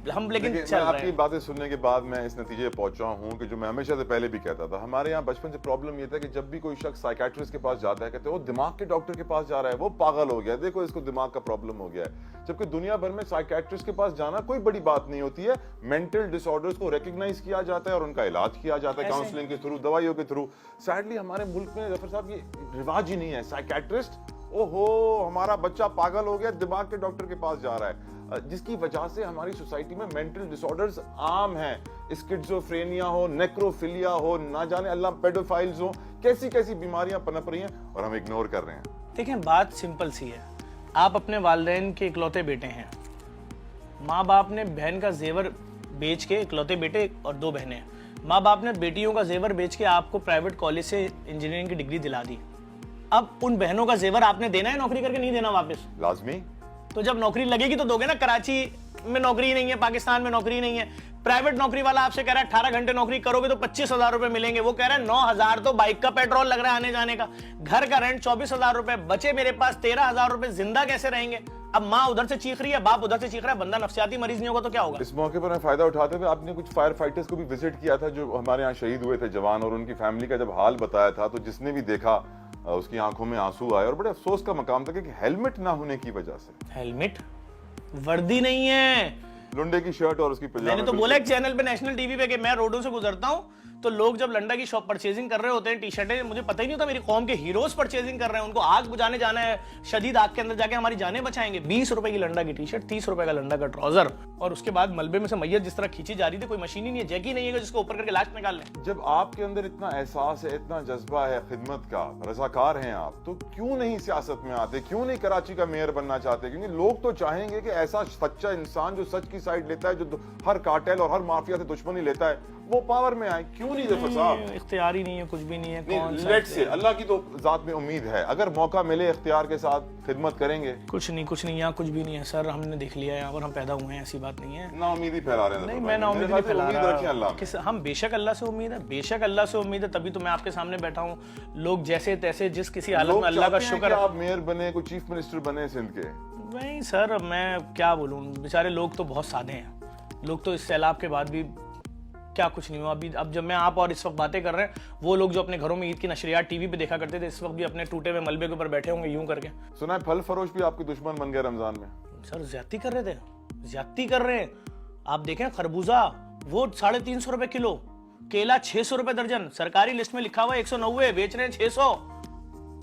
हम, लेकिन चल रहे हैं। आपकी बातें सुनने के बाद मैं इस नतीजे पे पहुंचा हूं कि जो मैं हमेशा से पहले भी कहता था, हमारे यहाँ बचपन से प्रॉब्लम ये था कि जब भी कोई शख्स साइकियाट्रिस्ट के पास जाता है, कहते हैं वो दिमाग के डॉक्टर के पास जा रहा है, वो पागल हो गया, देखो इसको दिमाग का प्रॉब्लम हो गया है। जबकि दुनिया भर में साइकियाट्रिस्ट के पास जाना कोई बड़ी बात नहीं होती है। मेंटल डिसऑर्डर्स को रिकॉग्नाइज किया जाता है और उनका इलाज किया जाता है काउंसलिंग के थ्रू, दवाइयों के थ्रू। सैडली हमारे मुल्क में जफर साहब ये रिवाज ही नहीं है। साइकियाट्रिस्ट, ओहो हमारा बच्चा पागल हो गया, दिमाग के डॉक्टर के पास जा रहा है, जिसकी वजह से हमारी सोसाइटी में मेंटल डिसऑर्डर्स आम हैं। स्किज़ोफ्रेनिया हो, नेक्रोफिलिया हो, ना जाने अल्लाह पेडोफाइल्स हो, कैसी कैसी बीमारियां पनप रही हैं और हम इग्नोर कर रहे हैं। देखें बात सिंपल सी है, आप अपने वालिदैन के इकलौते बेटे हैं, माँ बाप ने बहन का जेवर बेच के, इकलौते बेटे और 2 बहनें हैं, माँ बाप ने बेटियों का जेवर बेच के आपको प्राइवेट कॉलेज से इंजीनियरिंग की डिग्री दिला दी। अब उन बहनों का जेवर आपने देना है नौकरी करके, नहीं देना वापस? लाजमी। तो जब नौकरी लगेगी तो दोगे ना। कराची में नौकरी ही नहीं है, पाकिस्तान में नौकरी नहीं है, प्राइवेट नौकरी वाला आपसे कह रहा है 18 घंटे नौकरी करोगे तो 25,000 रुपए मिलेंगे, वो कह रहा है 9,000 तो बाइक का पेट्रोल लग रहा है आने जाने का, घर का रेंट 24,000 रुपए, बचे मेरे पास 13,000 रुपए, जिंदा कैसे रहेंगे? अब माँ उधर से चीख रही है, बाप उधर से चीख रहा है, बंदा नफ्सियाती मरीज नहीं होगा तो क्या होगा? इस मौके पर मैं फायदा उठाते हुए आपने कुछ फायर फाइटर्स को भी विजिट किया था जो हमारे यहाँ शहीद हुए थे जवान, और उनकी फैमिली का जब हाल बताया था तो जिसने भी देखा उसकी आंखों में आंसू आए और बड़े अफसोस का मकाम था कि हेलमेट ना होने की वजह से। हेलमेट, वर्दी नहीं है, लुंडे की शर्ट और उसकी पजामे। मैंने तो बोला एक चैनल पे, नेशनल टीवी पे, कि मैं रोडों से गुजरता हूँ तो लोग जब लंडा की शॉप परचेजिंग कर रहे होते हैं, टी शर्टें, मुझे पता ही नहीं होता मेरी कौम के हीरोज परचेजिंग कर रहे हैं, उनको आग बुझाने जाना है, शदीद आग के अंदर जाके हमारी जानें बचाएंगे। 20 रुपए की लंडा की टी शर्ट, 30 रुपए का लंडा का ट्राउजर, और उसके बाद मलबे में से मैयत जिस तरह खींची जा रही थी, कोई मशीन ही नहीं है, जैकी नहीं है जिसको ऊपर करके लाश निकाल लें। जब आपके अंदर इतना एहसास है, इतना जज्बा है खिदमत का, रजाकार हैं आप, तो क्यों नहीं सियासत में आते, क्यों नहीं कराची का मेयर बनना चाहते? क्योंकि लोग तो चाहेंगे कि ऐसा सच्चा इंसान जो सच की साइड लेता है, जो हर कार्टेल और हर माफिया से दुश्मनी लेता है, वो पावर में आए। क्यों नहीं जफर साहब? इख्तियार ही नहीं है, कुछ भी नहीं है। कौन लेट से अल्लाह की तो जात में उम्मीद है, अगर मौका मिले इख्तियार के साथ खिदमत करेंगे। कुछ नहीं, यहाँ कुछ भी नहीं है सर, हमने देख लिया है, यहाँ पर हम पैदा हुए हैं, ऐसी बात नहीं है। ना उम्मीद ही फैला रहे हैं। नहीं, मैं ना उम्मीद नहीं फैला रहा। हम बेशक अल्लाह से उम्मीद है, बेशक अल्लाह से उम्मीद है, तभी तो मैं आपके सामने बैठा हूँ। लोग जैसे तैसे, जिस किसी हालत में, अल्लाह का शुक्र, आप मेयर बने, कोई चीफ मिनिस्टर बने सिंध के। नहीं सर, मैं क्या बोलूँ, बेचारे लोग तो बहुत सादे हैं। लोग तो इस सैलाब के बाद भी क्या कुछ नहीं हुआ। अभी अब जब मैं आप और इस वक्त बातें कर रहे हैं, वो लोग जो अपने घरों में ईद की नशरियात टीवी पे देखा करते थे, इस वक्त भी अपने टूटे हुए मलबे के ऊपर बैठे होंगे यूं करके। सुना है फल फरोश भी आपके दुश्मन बन गए रमजान में। सर ज्यादती कर रहे थे, ज्यादती कर रहे हैं। आप देखें खरबूजा वो 350 रुपए किलो, केला 600 रुपए दर्जन, सरकारी लिस्ट में लिखा हुआ 190, बेच रहे हैं 600।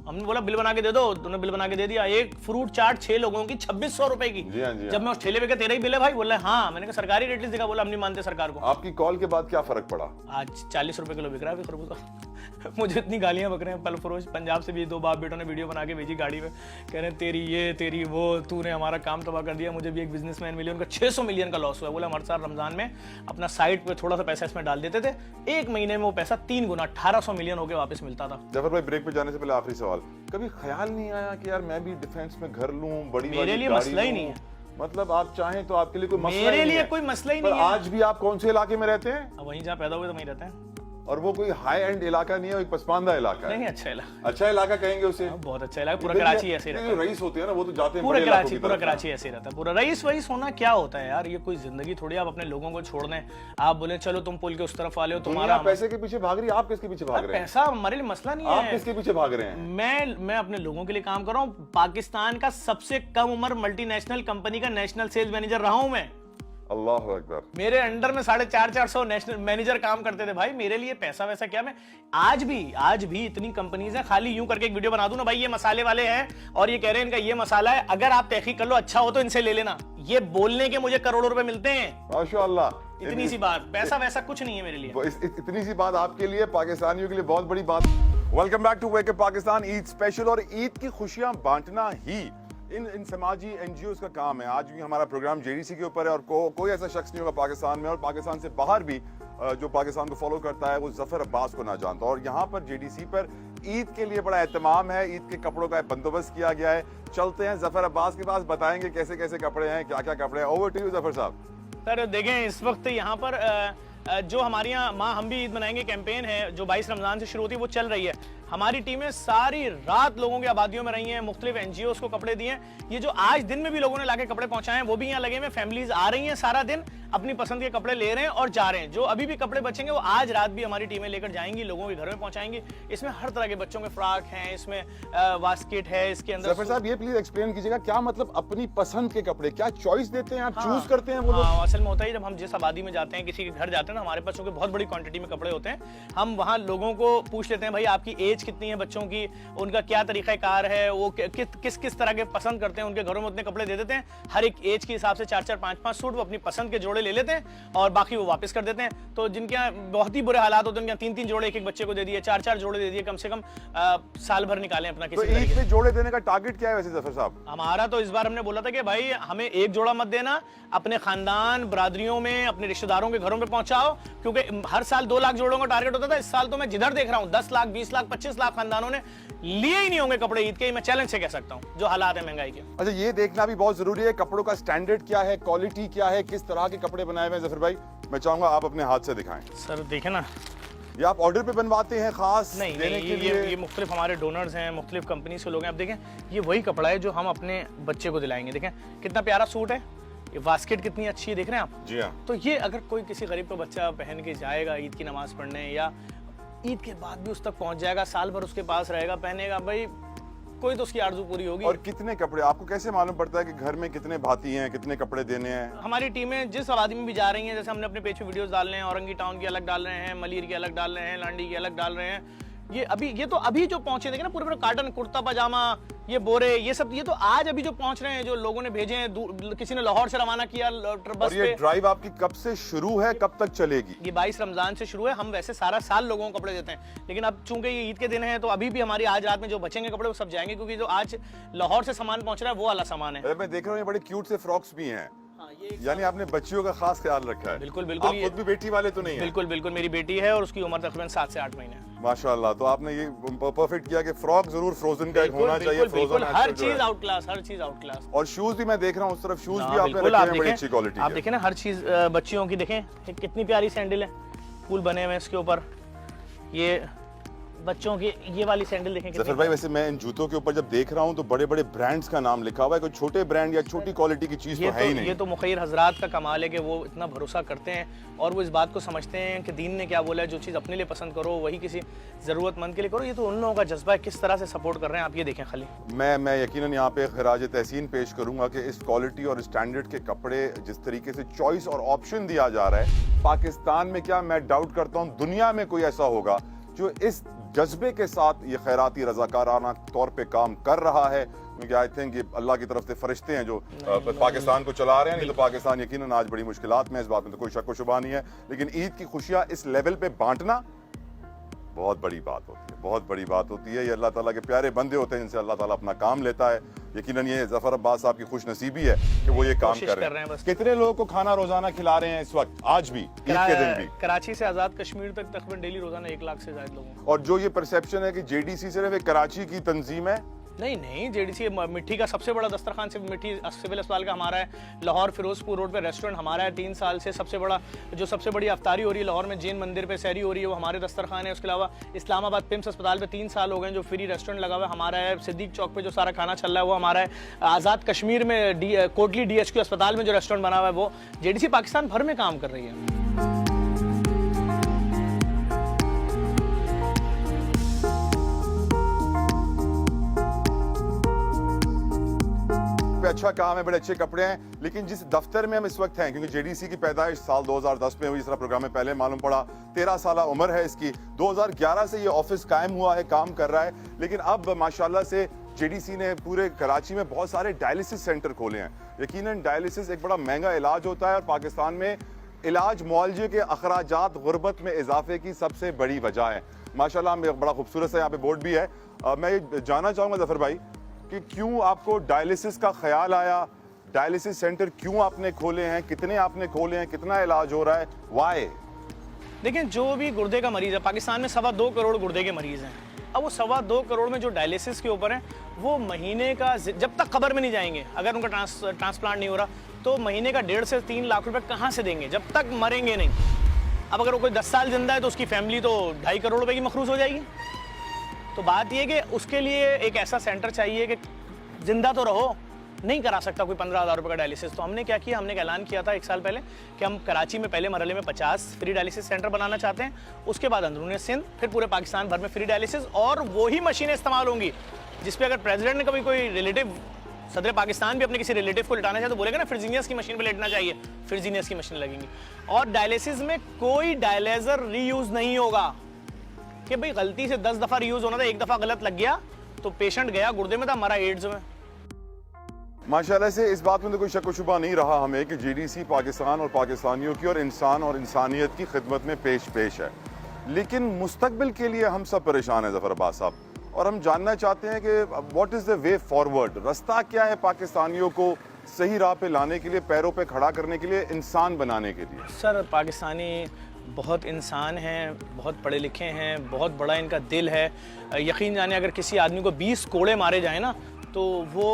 हमने बोला बिल बना के दे दो, तुमने बिल बना के दे दिया। एक फ्रूट चाट 6 लोगों की 2600 रुपए की। जी हाँ, जी हाँ। जब मैं उस ठेले पे गया, तेरा ही बिल है भाई? बोला हाँ। मैंने कहा सरकारी रेट लिस्ट दिखा, बोला हम नहीं मानते सरकार को। आपकी कॉल के बाद क्या फर्क पड़ा? आज 40 रुपए किलो बिक रहा है खरबूजा। मुझे इतनी गालियां बक रहे हैं फल फरोश। पंजाब से भी 2 बाप बेटों ने वीडियो बना के भेजी गाड़ी में, कह रहे हैं तेरी ये तेरी वो, तूने हमारा काम तबाह कर दिया। मुझे भी एक बिजनेसमैन मिले, उनका 600 मिलियन का लॉस हुआ। बोला हमारे साथ रमजान में अपना साइट पे थोड़ा सा पैसा इसमें डाल देते थे, 1 महीने में वो पैसा 3 गुना 1800 मिलियन होकर वापस मिलता था। जफर भाई, ब्रेक पे जाने से पहले आखिरी सवाल, कभी ख्याल नहीं आया कि यार मैं भी डिफेंस में घर लूं, बड़ी मेरे लिए मसला ही नहीं है। मतलब आप चाहें तो आपके लिए कोई मसला मेरे लिए कोई मसला ही नहीं है। आज भी आप कौन से इलाके में रहते हैं? वहीं जहाँ पैदा हुए तो वहीं रहते हैं। और वो कोई हाई एंड इलाका नहीं है, एक पसमानदा इलाका है। नहीं, अच्छा इलाका, अच्छा इलाका कहेंगे उसे। बहुत अच्छा इलाका। पूरा कराची ऐसे रहता है। रईस होते हैं ना, वो तो जाते हैं पूरा कराची, पूरा कराची ऐसे रहता है। पूरा रईस वईस होना क्या होता है यार? ये कोई जिंदगी थोड़ी आप अपने लोगों को छोड़ दें। आप बोले चलो तुम पुल के उस तरफ वाले हो, तुम्हारा पैसे के पीछे भाग रही है, आप किसके पीछे भाग रहे हैं? पैसा हमारे लिए मसला नहीं आप है। किसके पीछे भाग रहे हैं? मैं अपने लोगों के लिए काम कर रहा हूँ। पाकिस्तान का सबसे कम उम्र मल्टीनेशनल कंपनी का नेशनल सेल्स मैनेजर रहा हूं मैं। अल्लाह अकबर। मेरे अंडर में 450 नेशनल मैनेजर काम करते थे भाई। मेरे लिए पैसा वैसा क्या, मैं आज भी इतनी कंपनीज हैं, खाली यूं करके एक वीडियो बना दूं ना, भाई ये मसाले वाले हैं और ये कह रहे हैं इनका ये मसाला है, अगर आप तहकीक कर लो अच्छा हो तो इनसे ले लेना। ये बोलने के मुझे करोड़ों रुपए मिलते हैं। माशाअल्लाह। इतनी सी बात, पैसा वैसा कुछ नहीं है मेरे लिए। इतनी सी बात आपके लिए, पाकिस्तानियों के लिए बहुत बड़ी बात। Welcome back to wake up Pakistan Eid special. और ईद की खुशियां बांटना ही इन समाजी एनजीओज का काम है। आज भी हमारा प्रोग्राम जेडीसी के ऊपर है और कोई ऐसा शख्स नहीं होगा पाकिस्तान में और पाकिस्तान से बाहर भी जो पाकिस्तान को फॉलो करता है वो जफर अब्बास को ना जानता। और यहाँ पर जेडीसी पर ईद के लिए बड़ा एहतमाम है, ईद के कपड़ों का बंदोबस्त किया गया है। चलते हैं जफर अब्बास के पास, बताएंगे कैसे कैसे कपड़े हैं, क्या क्या कपड़े हैं। ओवर टू यू जफर साहब। सर देखें, इस वक्त यहाँ पर जो हमारे यहाँ माँ हम भी ईद मनाएंगे कैंपेन है जो 22 रमजान से शुरू होती है, वो चल रही है। हमारी टीमें सारी रात लोगों की आबादियों में रही हैं, मुख्तलिफ एनजीओज को कपड़े दिए। ये जो आज दिन में भी लोगों ने लाके कपड़े पहुंचाए हैं वो भी यहाँ लगे हुए। फैमिलीज आ रही हैं, सारा दिन अपनी पसंद के कपड़े ले रहे हैं और जा रहे हैं। जो अभी भी कपड़े बचेंगे वो आज रात भी हमारी टीमें लेकर जाएंगी, लोगों के घर में पहुंचाएंगी। इसमें हर तरह के बच्चों के फ्रॉक हैं, इसमें वास्केट है, इसके अंदर। जफर साहब ये प्लीज एक्सप्लेन कीजिएगा, क्या मतलब अपनी पसंद के कपड़े, क्या चॉइस देते हैं आप? चूज करते हैं वो लोग? असल में होता है जब हम जिस आबादी में जाते हैं, किसी के घर जाते हैं ना, हमारे पास चूंकि बहुत बड़ी क्वांटिटी में कपड़े होते हैं, हम वहाँ लोगों को पूछ लेते हैं भाई आपकी एज एज कितनी है बच्चों की, उनका क्या तरीका कार है, वो किस किस तरह के पसंद करते हैं, उनके घरों में उतने कपड़े दे देते हैं, हर एक एज के हिसाब से 4-4, 5-5 सूट वो अपनी पसंद के जोड़े ले लेते हैं और बाकी वो वापस कर देते हैं। तो जिनके यहाँ बहुत ही बुरे हालात होते हैं, उनके 3-3 जोड़े एक बच्चे को दे दिए, 4-4 जोड़े दे दिए, कम से कम साल भर निकालें अपना तो किसी ईद पे जोड़े देने का टारगेट क्या है वैसे जफर साहब? हमारा तो इस बार हमने बोला था कि भाई हमें एक जोड़ा मत देना, अपने खानदान बरादरियों में अपने रिश्तेदारों के घरों पे पहुंचाओ, क्योंकि हर साल 2 लाख जोड़ों का टारगेट होता था। इस साल तो मैं जिधर देख रहा हूं 10 लाख, 20 लाख, 25 लाख खानदानों ने लिए ही नहीं होंगे कपड़े ईद के। मैं चैलेंज से कह सकता हूं जो हालात है महंगाई के। अच्छा, ये देखना भी बहुत जरूरी है कपड़ों का स्टैंडर्ड क्या है, क्वालिटी क्या है, किस तरह के कपड़े बनाए हुए हैं। जफर भाई मैं चाहूंगा आप अपने हाथ से दिखाएं। सर देखें ना, ये आप ऑर्डर पे बनवाते हैं खास नहीं देने नहीं, के लिए? ये मुख्तलिफ हमारे डोनर्स हैं, मुख्तलिफ कंपनी से लोग हैं। अब देखें ये वही कपड़ा है जो हम अपने बच्चे को दिलाएंगे। देखें कितना प्यारा सूट है, ये बास्केट कितनी अच्छी है, देख रहे हैं आप? जी हाँ। तो ये अगर कोई किसी गरीब का बच्चा पहन के जाएगा ईद की नमाज पढ़ने, या ईद के बाद भी उस तक पहुंच जाएगा, साल भर उसके पास रहेगा, पहनेगा, भाई कोई तो उसकी आरज़ू पूरी होगी। और कितने कपड़े आपको कैसे मालूम पड़ता है कि घर में कितने भाती हैं, कितने कपड़े देने हैं? हमारी टीमें जिस आबादी में भी जा रही हैं, जैसे हमने अपने पेज पे वीडियोस डाल रहे हैं, औरंगी टाउन की अलग डाल रहे हैं, मलीर की अलग डाल रहे हैं, लांडी की अलग डाल रहे हैं। ये तो अभी जो पहुंचे देखे ना, पूरे कार्टन, कुर्ता पजामा, ये बोरे, ये सब, ये तो आज अभी जो पहुंच रहे हैं, जो लोगों ने भेजे हैं, किसी ने लाहौर से रवाना किया बस और ये पे। ड्राइव आपकी कब से शुरू है, कब तक चलेगी? ये 22 रमजान से शुरू है। हम वैसे सारा साल लोगों को कपड़े देते हैं, लेकिन अब चूंकि ये ईद के दिन है तो अभी भी हमारी आज रात में जो बचेंगे कपड़े वो सब जाएंगे, क्योंकि जो आज लाहौर से सामान पहुंच रहा है वो वाला सामान है। मैं देख रहा हूँ ये बड़े क्यूट से फ्रॉक्स भी हैं। हाँ, ये यानी आपने बच्चियों का खास ख्याल रखा है। बिल्कुल बिल्कुल। आप खुद भी बेटी वाले तो नहीं है? बिल्कुल बिल्कुल, मेरी बेटी है और उसकी उम्र तकरीबन 7 से 8 महीने है। माशाल्लाह, तो आपने ये परफेक्ट किया कि फ्रॉक जरूर फ्रोजन का एक होना चाहिए। बिल्कुल, फ्रोजन हर चीज आउट क्लास, हर चीज आउट क्लास। और शूज भी मैं देख रहा हूँ उस तरफ, शूज भी आपने बिल्कुल, रखे आप हैं बड़ी देखें, अच्छी क्वालिटी आप के। देखें ना, हर चीज बच्चियों की देखें, कितनी प्यारी सैंडल है, फूल बने हुए हैं इसके ऊपर। ये बच्चों की ये वाली सैंडल देखें जफर भाई, वैसे मैं इन जूतों के ऊपर जब देख रहा हूँ तो बड़े बड़े ब्रांड्स का नाम लिखा हुआ है, कोई छोटे ब्रांड या छोटी क्वालिटी की चीज तो है ही नहीं। ये तो मुखैर हजरात का कमाल है कि वो इतना भरोसा करते हैं और वो इस बात को समझते हैं कि दीन ने क्या बोला है, जो चीज़ अपने लिए पसंद करो वही किसी ज़रूरतमंद के लिए करो। ये तो उन लोगों का जज्बा है, किस तरह से सपोर्ट कर रहे हैं आप ये देखें खाली। मैं यकीनन यहाँ पे खराज तहसीन पेश करूंगा कि इस क्वालिटी और स्टैंडर्ड के कपड़े जिस तरीके से चॉइस और ऑप्शन दिया जा रहा है पाकिस्तान में, क्या मैं डाउट करता हूँ दुनिया में कोई ऐसा होगा जो इस जज्बे के साथ ये खैराती रजाकाराना तौर पे काम कर रहा है। क्योंकि आई थिंक ये अल्लाह की तरफ से फरिश्ते हैं जो पाकिस्तान को चला रहे हैं, नहीं तो पाकिस्तान यकीनन आज बड़ी मुश्किलात में, इस बात में तो कोई शक व शुबा नहीं है। लेकिन ईद की खुशियां इस लेवल पे बांटना बहुत बड़ी बात होती है, बहुत बड़ी बात होती है। ये अल्लाह ताला के प्यारे बंदे होते हैं जिनसे अल्लाह ताला अपना काम लेता है। यकीनन ये जफर अब्बास साहब की खुश नसीबी है कि वो ये काम कर रहे हैं। कितने लोगों को खाना रोजाना खिला रहे हैं इस वक्त, आज भी, ईद के दिन भी? कराची से आजाद कश्मीर तक तकरीबन डेली रोजाना 1 लाख से ज्यादा लोगों को। और जो ये परसेप्शन है कि जेडीसी सिर्फ एक कराची की तंजीम है, नहीं, जेडीसी मिट्टी का सबसे बड़ा दस्तरखान सिर्फ मिट्टी सिविल अस्पताल का हमारा है। लाहौर फिरोजपुर रोड पे रेस्टोरेंट हमारा है, 3 साल से सबसे बड़ी अफ्तारी हो रही है लाहौर में, जैन मंदिर पे सहरी हो रही है, वो हमारे दस्तरखान है। उसके अलावा इस्लामाबाद पिम्स अस्पताल पे 3 साल हो गए जो फ्री रेस्टोरेंट लगा हुआ है हमारा है। सिद्दीक चौक पे जो सारा खाना चल रहा है वो हमारा है। आज़ाद कश्मीर में कोटली DHQ अस्पताल में जो रेस्टोरेंट बना हुआ है वो जेडीसी पाकिस्तान भर में काम कर रही है। अच्छा काम है, बड़े अच्छे कपड़े हैं। लेकिन जिस दफ्तर में हम इस वक्त हैं, क्योंकि जेडीसी की पैदाइश साल 2010 में हुई, जिस तरह प्रोग्राम में पहले मालूम पड़ा, 13 साल उम्र है इसकी। 2011 से ये ऑफिस कायम हुआ है, काम कर रहा है। लेकिन अब माशाल्लाह से जेडीसी ने पूरे कराची में बहुत सारे डायलिसिस सेंटर खोले हैं। यकीनन डायलिसिस एक बड़ा महंगा इलाज होता है और पाकिस्तान में इलाज मुआलजे के अखराजात गुर्बत में इजाफे की सबसे बड़ी वजह है। माशाल्लाह बड़ा खूबसूरत सा यहाँ पे बोर्ड भी है। मैं ये जानना चाहूँगा जफर भाई कि क्यों आपको डायलिसिस का ख्याल आया, डायलिसिस सेंटर क्यों आपने खोले हैं, कितने आपने खोले हैं, कितना इलाज हो रहा है, वाई? देखिए, जो भी गुर्दे का मरीज है, पाकिस्तान में 2.25 करोड़ गुर्दे के मरीज हैं। अब वो 2.25 करोड़ में जो डायलिसिस के ऊपर है वो महीने का, जब तक कब्र में नहीं जाएंगे, अगर उनका ट्रांसप्लांट नहीं हो रहा तो महीने का 1.5 से 3 लाख रुपए कहाँ से देंगे जब तक मरेंगे नहीं। अब अगर वो कोई 10 साल जिंदा है तो उसकी फैमिली तो 2.5 करोड़ रुपए की मखरूज हो जाएगी। तो बात यह कि उसके लिए एक ऐसा सेंटर चाहिए कि जिंदा तो रहो, नहीं करा सकता कोई 15,000 रुपये का डायलिसिस। तो हमने क्या किया, हमने एक ऐलान किया था 1 साल पहले कि हम कराची में पहले मरहले में 50 फ्री डायलिसिस सेंटर बनाना चाहते हैं, उसके बाद अंदरूनी सिंध, फिर पूरे पाकिस्तान भर में फ्री डायलिसिस। और वही मशीनें इस्तेमाल होंगी जिसपे अगर प्रेसिडेंट ने कभी कोई रिलेटिव, सदर पाकिस्तान भी अपने किसी रिलेटिव को लिटाना चाहे तो बोलेगा ना फिरजीनियस की मशीन पे लेटना चाहिए, फिरजीनियस की मशीन लगेंगी। और डायलिसिस में कोई डायलाइजर रीयूज नहीं होगा, कि भाई गलती से 10 दफा रीयूज होना था, एक दफा गलत लग गया तो पेशेंट गया गुर्दे में था, मरा एड्स में। माशाल्लाह से इस बात में तो कोई शक व शुबा नहीं रहा हमें कि जीडीसी पाकिस्तान और पाकिस्तानियों की और इंसान और इंसानियत की खिदमत में पेश है, लेकिन मुस्तकबिल के लिए हम सब परेशान हैं ज़फ़र अब्बास साहब, और हम जानना चाहते हैं कि what is the way forward, रास्ता क्या है पाकिस्तानियों को सही राह पे लाने के लिए, पैरों पे खड़ा करने के लिए, इंसान बनाने के लिए। सर पाकिस्तानी बहुत इंसान हैं, बहुत पढ़े लिखे हैं, बहुत बड़ा इनका दिल है। यकीन जाने अगर किसी आदमी को 20 कोड़े मारे जाए ना तो वो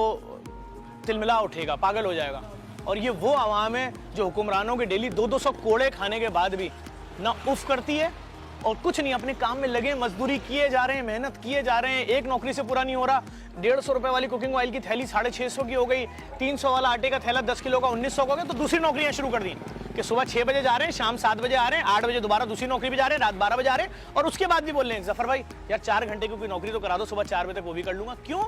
तिलमिला उठेगा, पागल हो जाएगा। और ये वो आवाम है जो हुक्मरानों के डेली 200 कोड़े खाने के बाद भी ना उफ करती है और कुछ नहीं, अपने काम में लगे, मजदूरी किए जा रहे हैं, मेहनत किए जा रहे हैं। एक नौकरी से पूरा नहीं हो रहा। 150 रुपए वाली कुकिंग ऑयल की थैली 650 की हो गई, 300 वाला आटे का थैला 10 किलो का 1900 का हो गया। तो दूसरी नौकरियां शुरू कर दी कि सुबह 6 बजे जा रहे हैं, शाम 7 बजे आ रहे हैं, 8 बजे दोबारा दूसरी नौकरी पे जा रहे हैं, रात 12 बजे आ रहे हैं। और उसके बाद भी बोल रहे हैं जफर भाई यार 4 घंटे की कोई नौकरी तो करा दो, सुबह 4 बजे तक वो भी कर लूंगा। क्यों?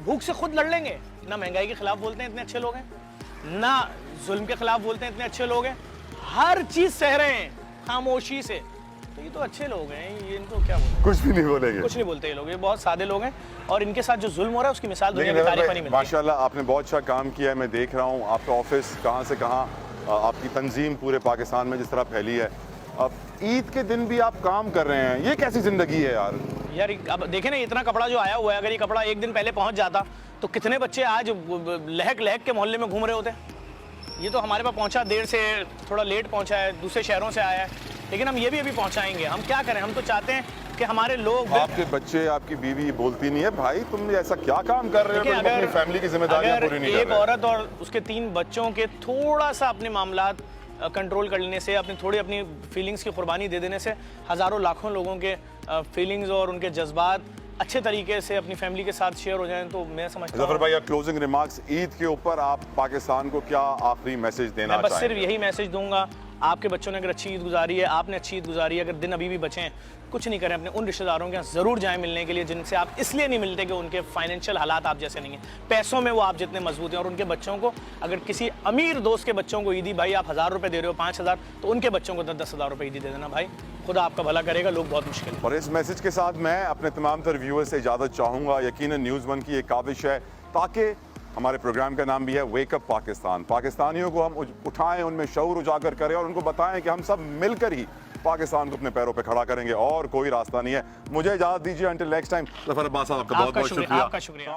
भूख से खुद लड़ लेंगे। ना महंगाई के खिलाफ बोलते हैं इतने अच्छे लोग हैं, ना जुल्म के खिलाफ बोलते हैं इतने अच्छे लोग हैं, हर चीज सह रहे हैं खामोशी से। तो ये तो अच्छे लोग हैं, ये इनको क्या बोलते, कुछ भी नहीं बोलेंगे, कुछ नहीं बोलते ये लोग, ये बहुत सादे लोग हैं। और इनके साथ जो जुल्म हो रहा है उसकी मिसाल दुनिया में तारीफ नहीं मिलती। माशाल्लाह आपने बहुत अच्छा काम किया है, मैं देख रहा हूँ आपका ऑफिस कहाँ से कहाँ, आपकी तंजीम पूरे पाकिस्तान में जिस तरह फैली है। अब ईद के दिन भी आप काम कर रहे हैं, ये कैसी जिंदगी है यार? यार अब देखें ना, इतना कपड़ा जो आया हुआ है, अगर ये कपड़ा एक दिन पहले पहुंच जाता तो कितने बच्चे आज लहक लहक के मोहल्ले में घूम रहे होते। ये तो हमारे पास पहुंचा देर से, थोड़ा लेट पहुंचा है, दूसरे शहरों से आया है, लेकिन हम ये भी अभी पहुंचाएंगे। हम क्या करें, हम तो चाहते हैं कि हमारे लोग, आपके बच्चे, आपकी बीवी बोलती नहीं है भाई तुम ऐसा क्या काम कर रहे हो, तुम अपनी फैमिली की जिम्मेदारियां पूरी नहीं कर एक रहे? औरत और उसके 3 बच्चों के थोड़ा सा अपने मामलात कंट्रोल कर लेने से, अपनी फीलिंग्स की कुर्बानी दे देने से हज़ारों लाखों लोगों के फीलिंग्स और उनके जज्बात अच्छे तरीके से अपनी फैमिली के साथ शेयर हो जाएं। तो मैं समझता जफर हूँ, भाई क्लोजिंग रिमार्क्स ईद के ऊपर आप पाकिस्तान को क्या आखिरी मैसेज देना मैं बस चाहेंगे? सिर्फ यही मैसेज दूंगा, आपके बच्चों ने अगर अच्छी ईद गुजारी है, आपने अच्छी ईद गुजारी है, अगर दिन अभी भी बचे हैं, कुछ नहीं करें, अपने उन रिश्तेदारों के यहाँ ज़रूर जाएं मिलने के लिए जिनसे आप इसलिए नहीं मिलते कि उनके फाइनेंशियल हालात आप जैसे नहीं हैं, पैसों में वो आप जितने मजबूत हैं। और उनके बच्चों को, अगर किसी अमीर दोस्त के बच्चों को ईदी भाई आप 1000 रुपये दे रहे हो, 5000, तो उनके बच्चों को 10,000 रुपये ईदी दे देना भाई, खुदा आपका भला करेगा, लोग बहुत मुश्किल है। और इस मैसेज के साथ मैं अपने तमाम तर व्यूअर्स से इजाज़त चाहूँगा। यकीनन न्यूज़ 1 की एक काविश है ताकि हमारे प्रोग्राम का नाम भी है वेकअप पाकिस्तान, पाकिस्तानियों को हम उठाएं, उनमें शऊर उजागर करें और उनको बताएं कि हम सब मिलकर ही पाकिस्तान को अपने पैरों पे खड़ा करेंगे और कोई रास्ता नहीं है। मुझे इजाज़त दीजिए, until next time. Zafar Abbas साहब आपका बहुत बहुत शुक्रिया। आपका शुक्रिया।